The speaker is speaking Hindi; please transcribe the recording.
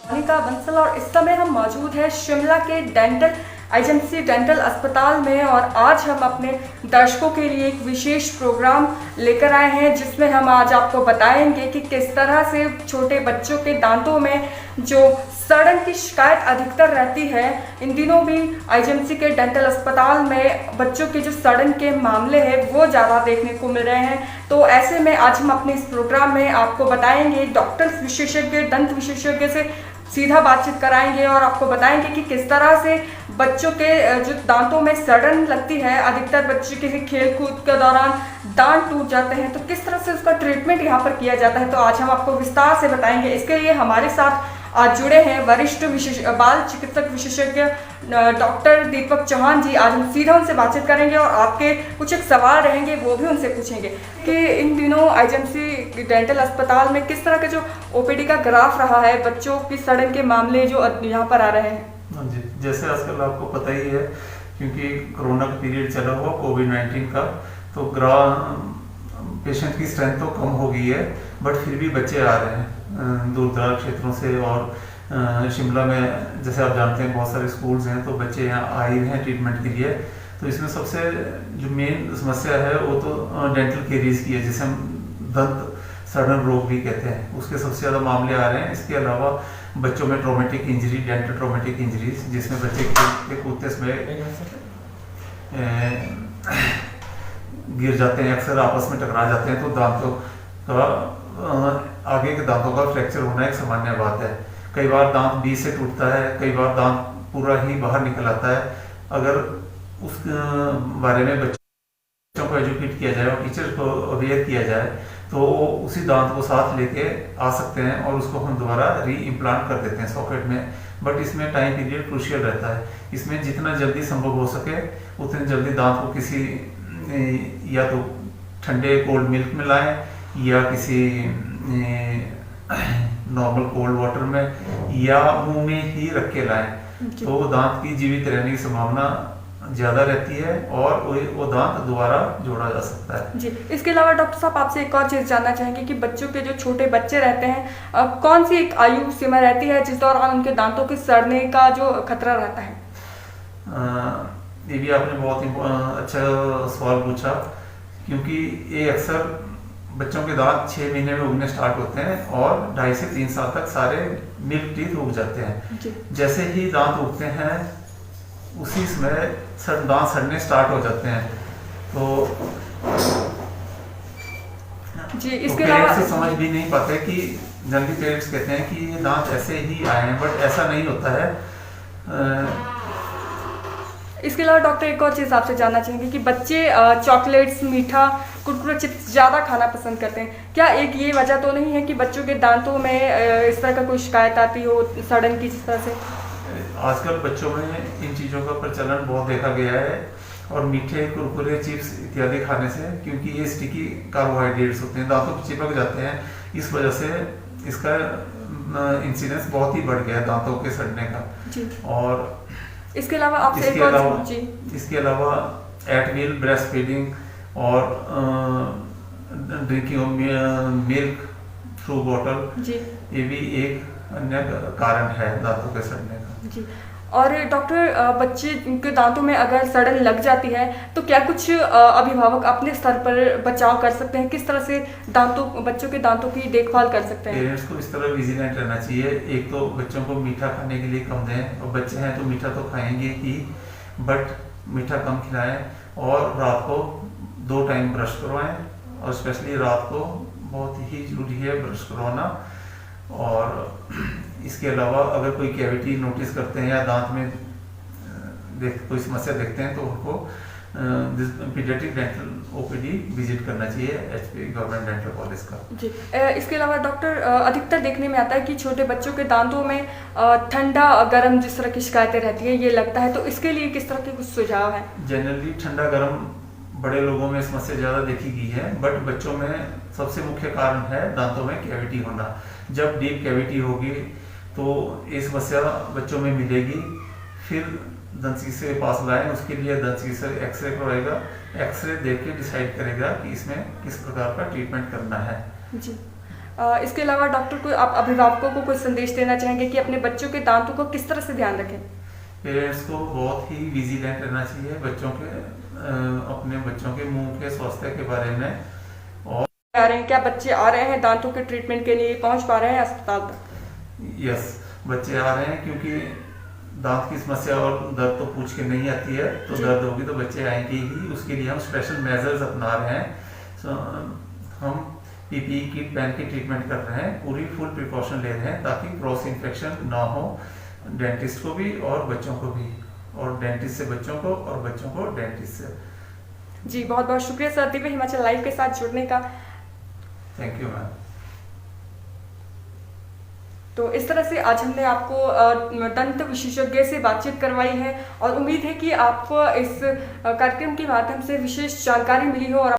मोनिका बंसल और इस समय हम मौजूद हैं शिमला के डेंटल आईजीएमसी डेंटल अस्पताल में और आज हम अपने दर्शकों के लिए एक विशेष प्रोग्राम लेकर आए हैं जिसमें हम आज आपको बताएंगे कि किस तरह से छोटे बच्चों के दांतों में जो सड़न की शिकायत अधिकतर रहती है। इन दिनों भी आईजीएमसी के डेंटल अस्पताल में बच्चों के जो सड़न के मामले हैं वो ज़्यादा देखने को मिल रहे हैं। तो ऐसे में आज हम अपने इस प्रोग्राम में आपको बताएंगे डॉक्टर विशेषज्ञ दंत विशेषज्ञ से सीधा बातचीत कराएंगे और आपको बताएंगे कि किस तरह से बच्चों के जो दांतों में सड़न लगती है, अधिकतर बच्चे किसी खेल कूद के दौरान दांत टूट जाते हैं, तो किस तरह से उसका ट्रीटमेंट यहाँ पर किया जाता है, तो आज हम आपको विस्तार से बताएंगे। इसके लिए हमारे साथ आज जुड़े हैं वरिष्ठ बाल चिकित्सक विशेषज्ञ डॉक्टर दीपक चौहान जी। आज हम सीधा उनसे बातचीत करेंगे और आपके कुछ एक सवाल रहेंगे वो भी उनसे पूछेंगे कि इन दिनों आईजीएमसी डेंटल अस्पताल में किस तरह के जो ओपीडी का ग्राफ रहा है, बच्चों की सड़न के मामले जो यहाँ पर आ रहे हैं। जी, जैसे आजकल आपको पता ही है क्योंकि कोरोना का पीरियड चला हुआ कोविड-19 का, तो पेशेंट की स्ट्रेंथ तो कम हो गई है, बट फिर भी बच्चे आ रहे हैं दूर दराज क्षेत्रों से। और शिमला में जैसे आप जानते हैं बहुत सारे स्कूल्स हैं, तो बच्चे यहाँ आए हुए हैं ट्रीटमेंट के लिए। तो इसमें सबसे जो मेन समस्या है वो तो डेंटल केरीज की है, जिसे हम दंत सड़न रोग भी कहते हैं, उसके सबसे ज़्यादा मामले आ रहे हैं। इसके अलावा बच्चों में traumatic injury, dental traumatic injuries, जिसमें बच्चे खेलते कूदते समय गिर जाते हैं, अक्सर आपस में टकरा जाते हैं, तो दांतों का आगे के दांतों का फ्रैक्चर होना एक सामान्य बात है। कई बार दांत बीच से टूटता है, कई बार दांत पूरा ही बाहर निकल आता है। अगर उस बारे में बच्चों को एजुकेट किया जाए और टीचर को अवेयर किया जाए तो वो उसी दांत को साथ लेके आ सकते हैं और उसको हम दोबारा री इम्प्लांट कर देते हैं सॉकेट में। बट इसमें टाइम पीरियड क्रूशियल रहता है। इसमें जितना जल्दी संभव हो सके उतनी जल्दी दांत को किसी या तो ठंडे कोल्ड मिल्क में लाएं या किसी नॉर्मल कोल्ड वाटर में या मुंह में ही रख के लाएं, तो दांत की जीवित रहने की संभावना ज़्यादा रहती है और वो दांत दोबारा जोड़ा जा सकता है। जी, इसके अलावा डॉक्टर साहब आपसे एक और चीज़ जानना चाहेंगे कि बच्चों के जो छोटे बच्चे रहते हैं, कौन सी एक आयु सीमा रहती है जिस दौरान उनके दांतों के सड़ने का जो खतरा रहता है। ये भी आपने बहुत ही अच्छा सवाल पूछा, क्योंकि ये अक्सर बच्चों के दांत 6 महीने में उगने स्टार्ट होते हैं और 2.5 से 3 साल तक सारे मिल्क टीथ उग जाते हैं। जैसे ही दांत उगते हैं उसी समय दांत सड़ने स्टार्ट हो जाते हैं। तो जी, इसके अलावा से समझ भी नहीं पाते कि जल्दी पेरेंट्स कहते हैं कि ये दांत ऐसे ही आए हैं, बट ऐसा नहीं होता है। इसके अलावा डॉक्टर एक और चीज़ आपसे जानना चाहेंगे कि बच्चे चॉकलेट्स, मीठा, कुरकुरे, चिप्स ज़्यादा खाना पसंद करते हैं। क्या एक ये वजह तो नहीं है कि बच्चों के दांतों में इस तरह का कोई शिकायत आती हो सड़न की, जिस तरह से आजकल बच्चों में इन चीज़ों का प्रचलन बहुत देखा गया है और मीठे, कुरकुरे, चिप्स इत्यादि खाने से, क्योंकि ये स्टिकी कार्बोहाइड्रेट्स होते हैं, दांतों पर चिपक जाते हैं, इस वजह से इसका इंसिडेंस बहुत ही बढ़ गया है दांतों के सड़ने का। और इसके अलावा आपसे इसके अलावा एट मील ब्रेस्ट फीडिंग और ड्रिंकिंग मिल्क थ्रू बॉटल, ये भी एक अन्य कारण है दांतों के सड़ने का। जी, और डॉक्टर बच्चे के दांतों में अगर सड़न लग जाती है तो क्या कुछ अभिभावक अपने स्तर पर बचाव कर सकते हैं, किस तरह से बच्चों के दांतों की देखभाल कर सकते हैं। पेरेंट्स को इस तरह विजिलेंट रहना चाहिए। एक तो बच्चों को मीठा खाने के लिए कम दें, और बच्चे हैं तो मीठा तो खाएंगे ही, बट मीठा कम खिलाएं और रात को 2 टाइम ब्रश करवाएं, और स्पेशली रात को बहुत ही जरूरी है ब्रश करवाना। और इसके अलावा अगर कोई कैविटी नोटिस करते हैं या दांत में कोई समस्या देखते हैं तो उनको पीडियाट्रिक डेंटल ओपीडी विजिट करना चाहिए एचपी गवर्नमेंट डेंटल कॉलेज का। जी, इसके अलावा डॉक्टर अधिकतर देखने में आता है कि छोटे बच्चों के दांतों में ठंडा गर्म जिस तरह की शिकायतें रहती है, ये लगता है, तो इसके लिए किस तरह के कुछ सुझाव है। जनरली ठंडा गर्म बड़े लोगों में समस्या ज़्यादा देखी गई है, बट बच्चों में सबसे मुख्य कारण है दांतों में कैविटी होना। जब डीप कैविटी होगी तो ये समस्या बच्चों में मिलेगी। फिर दंत चिकित्सक के पास लाएं, उसके लिए दंत चिकित्सक एक्सरे करवाएगा, एक्सरे देख के डिसाइड करेगा कि इसमें किस प्रकार का ट्रीटमेंट करना है। जी, इसके अलावा डॉक्टर को आप अभिभावकों को कोई संदेश देना चाहेंगे कि अपने बच्चों के दांतों को किस तरह से ध्यान रखें? पेरेंट्स को बहुत ही विजिलेंट रहना चाहिए बच्चों के अपने बच्चों के मुंह के स्वास्थ्य के बारे में। और आ रहे हैं, क्या बच्चे आ रहे हैं दांतों के ट्रीटमेंट के लिए, पहुंच पा रहे हैं अस्पताल तक? यस, बच्चे आ रहे हैं क्योंकि दांत की समस्या और दर्द तो पूछ के नहीं आती है, तो दर्द होगी तो बच्चे आएंगे ही। उसके लिए हम स्पेशल मेजर्स अपना रहे हैं। हम पीपीई किट पहन के ट्रीटमेंट कर रहे हैं, पूरी फुल प्रिकॉशन ले रहे हैं ताकि क्रॉस इन्फेक्शन ना हो डेंटिस्ट को भी और बच्चों को भी, और डेंटिस्ट से बच्चों को और बच्चों को डेंटिस्ट से। जी बहुत बहुत शुक्रिया सर दिव्य हिमाचल लाइव के साथ जुड़ने का। Thank you ma'am. तो इस तरह से आज हमने आपको दंत विशेषज्ञ से बातचीत करवाई है और उम्मीद है कि आपको इस कार्यक्रम के माध्यम से विशेष जानकारी मिली हो और